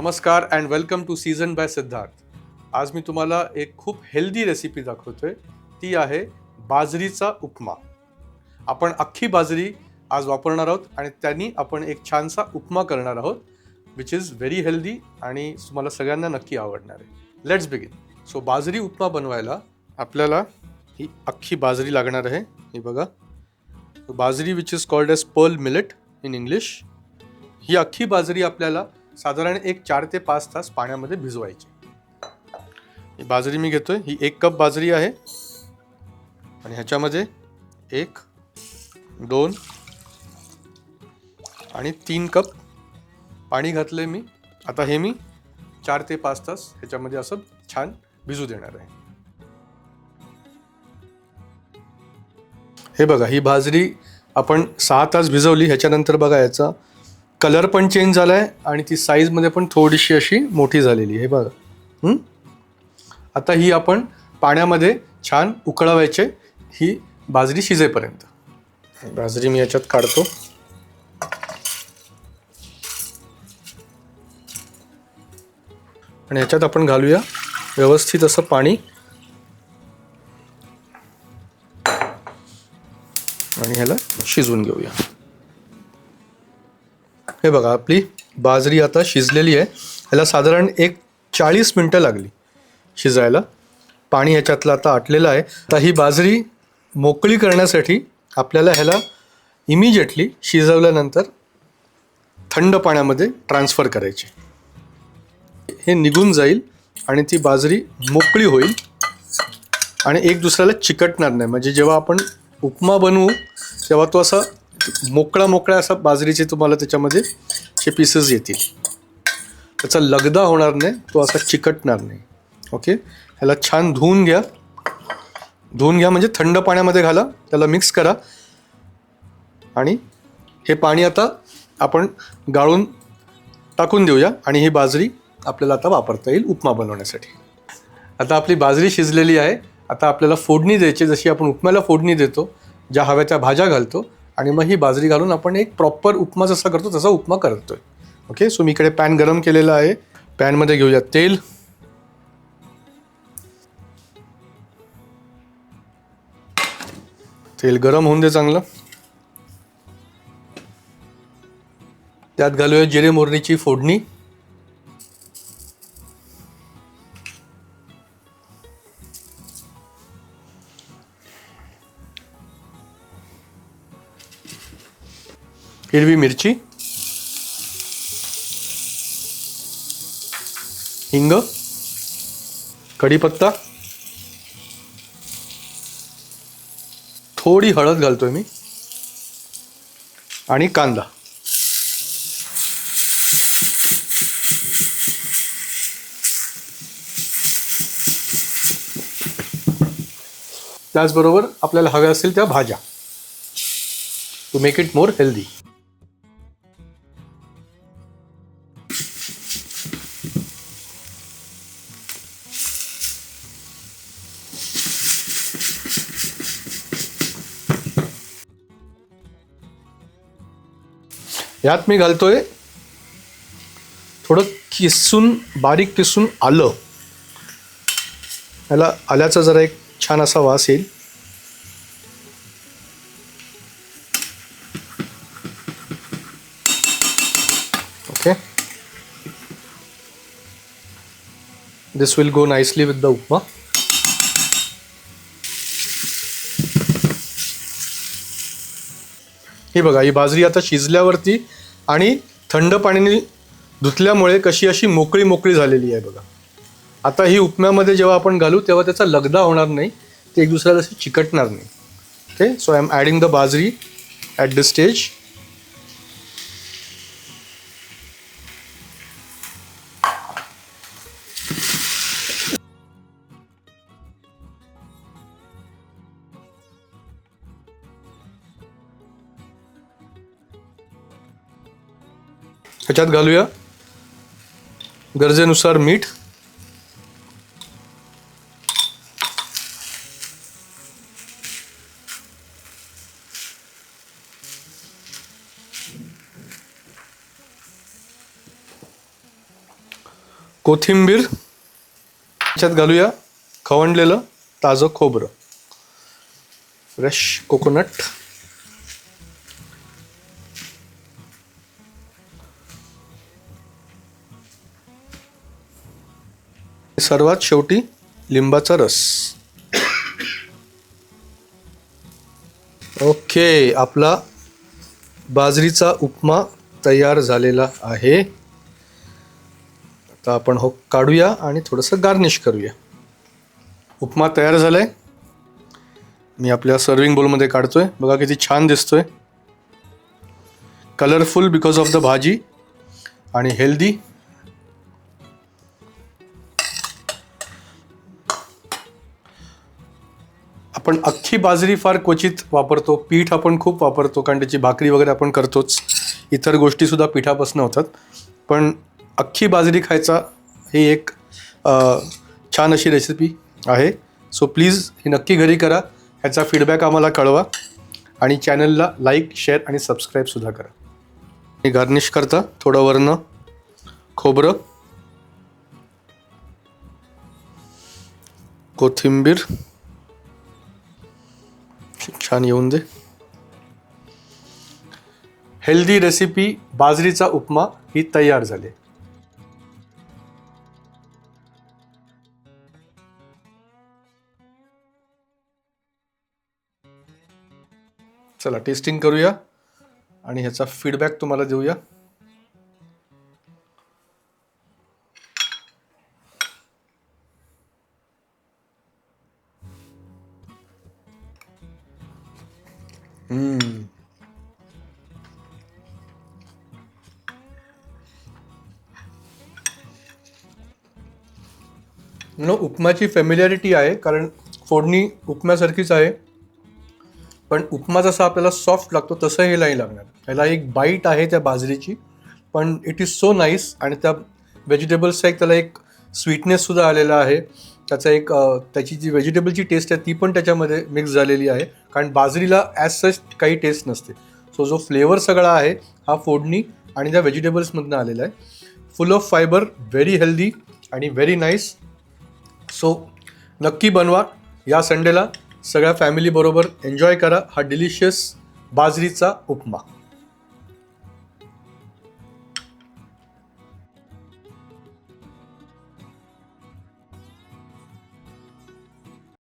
नमस्कार and welcome to season by Siddharth. आज मी तुम्हाला एक खूप हेल्दी रेसिपी दाखवतोय. ती आहे बाजरीचा उपमा. आपण अख्खी बाजरी आज वापरणार आहोत आणि त्यांनी आपण एक छानसा उपमा करणार आहोत विच इज व्हेरी हेल्दी आणि तुम्हाला सगळ्यांना नक्की आवडणार आहे. Let's begin. सो बाजरी उपमा बनवायला आपल्याला ही अख्खी बाजरी लागणार आहे. ही बघा, bajri which is called as pearl millet in English. ही अख्खी बाजरी आपल्याला साधारण एक 4 ते 5 तास पाण्यामध्ये भिजवायची. ही बाजरी मी घेतोय. ही 1 कप बाजरी आहे आणि ह्याच्यामध्ये 1, 2 आणि 3 कप पाणी घातलंय मी. आता हे मी 4 ते 5 तास ह्याच्यामध्ये असं छान भिजू देणार आहे. हे बघा, ही बाजरी आपण 6 तास भिजवली. ह्याच्यानंतर बघा याचा कलर पण चेंज झाला आहे आणि ती साईजमध्ये पण थोडीशी अशी मोठी झालेली आहे. हे बघा. आता ही आपण पाण्यामध्ये छान उकळवायचे ही बाजरी शिजेपर्यंत. बाजरी मी याच्यात काढतो. आणि याच्यात आपण घालूया व्यवस्थित असं पाणी आणि ह्याला शिजवून घेऊया. हे बघा, आपली बाजरी आता शिजलेली आहे. ह्याला साधारण एक 40 मिनटं लागली शिजायला. पाणी ह्याच्यातलं आता आटलेलं आहे. आता ही बाजरी मोकळी करण्यासाठी आपल्याला ह्याला इमिजिएटली शिजवल्यानंतर थंड पाण्यामध्ये ट्रान्सफर करायचे. हे निघून जाईल आणि ती बाजरी मोकळी होईल आणि एक दुसऱ्याला चिकटणार नाही. म्हणजे जेव्हा आपण उपमा बनवू तेव्हा तो असा मोकळा असा बाजरीचे तुम्हाला त्याच्यामध्ये चे पीसेस येतील. त्याचा लगदा होणार नाही, तो असा चिकटणार नाही. ओके, ह्याला छान धुवून घ्या. म्हणजे थंड पाण्यामध्ये घाला, त्याला मिक्स करा आणि हे पाणी आता आपण गाळून टाकून देऊया आणि ही बाजरी आपल्याला आता वापरता येईल उपमा बनवण्यासाठी. आता आपली बाजरी शिजलेली आहे. आता आपल्याला फोडणी द्यायची, जशी आपण उपम्याला फोडणी देतो, ज्या हव्या त्या भाज्या घालतो आणि मग ही बाजरी घालून आपण एक प्रॉपर उपमा जसा करतो तसा उपमा करतोय. ओके, सो मी इकडे पॅन गरम केलेला आहे. पॅनमध्ये घेऊया तेल. तेल गरम होऊन दे चांगलं. त्यात घालूया जिरे मोहरीची फोडणी. हिरवी मिरची, हिंग, कढीपत्ता, थोडी हळद घालतोय मी आणि कांदा. त्याचबरोबर आपल्याला हव्या असतील त्या भाज्या to make it more healthy. यात मी घालतोय थोडं बारीक किसून आलं. ह्याला आल्याचा जरा एक छान असा वास येईल. Okay, this will go nicely with the upma. ही बघा, ही बाजरी आता शिजल्यावरती आणि थंड पाण्याने धुतल्यामुळे कशी अशी मोकळी झालेली आहे बघा. आता ही उपम्यामध्ये जेव्हा आपण घालू तेव्हा त्याचा लगदा होणार नाही, ते एक दुसऱ्याला असे चिकटणार नाही. Okay, so I am adding the bajri at this stage. ह्याच्यात घालूया गरजेनुसार मीठ. कोथिंबीर, त्याच्यात घालूया खवणलेलं ताजं खोबरं, फ्रेश कोकोनट, सर्वात शेवटी लिंबाचा रस. ओके, आपला बाजरीचा उपमा तयार झालेला आहे. आता आपण हो काढूया आणि थोडंसं गार्निश करूया. उपमा तयार झालाय. मी आपल्या सर्विंग बोलमध्ये काढतोय. बघा किती छान दिसतोय. कलरफुल बिकॉज ऑफ द भाजी आणि हेल्दी. आपण अख्खी बाजरी फार क्वचित वापरतो. पीठ आपण खूप वापरतो कारण त्याची भाकरी वगैरे आपण करतोच. इतर गोष्टीसुद्धा पिठापासून होतात. पण अख्खी बाजरी खायचा ही एक छान अशी रेसिपी आहे. सो प्लीज ही नक्की घरी करा. ह्याचा फीडबॅक आम्हाला कळवा आणि चॅनलला लाईक, शेअर आणि सबस्क्राईबसुद्धा करा. हे गार्निश करता थोडं वरनं खोबरं, कोथिंबीर छान येऊन दे. हेल्दी रेसिपी बाजरीचा उपमा ही तयार झाली. चला टेस्टिंग करूया आणि ह्याचा फीडबॅक तुम्हाला देऊया. उपमाची फॅमिलियारिटी आहे कारण फोडणी उपम्यासारखीच आहे. पण उपमा जसा आपल्याला सॉफ्ट लागतो तसं हे नाही लागणार. ह्याला एक बाईट आहे त्या बाजरीची, पण इट इज सो नाईस. आणि त्या व्हेजिटेबल्सचा एक त्याला एक स्वीटनेससुद्धा आलेला आहे. त्याचा एक त्याची जी व्हेजिटेबलची टेस्ट आहे ती पण त्याच्यामध्ये मिक्स झालेली आहे. कारण बाजरीला ॲज सच काही टेस्ट नसते. सो जो फ्लेवर सगळा आहे हा फोडणी आणि त्या व्हेजिटेबल्समधनं आलेला आहे. फुल ऑफ फायबर, व्हेरी हेल्दी आणि व्हेरी नाईस. सो नक्की बनवा या संडेला. सगळ्या फॅमिलीबरोबर एन्जॉय करा हा डिलिशियस बाजरीचा उपमा.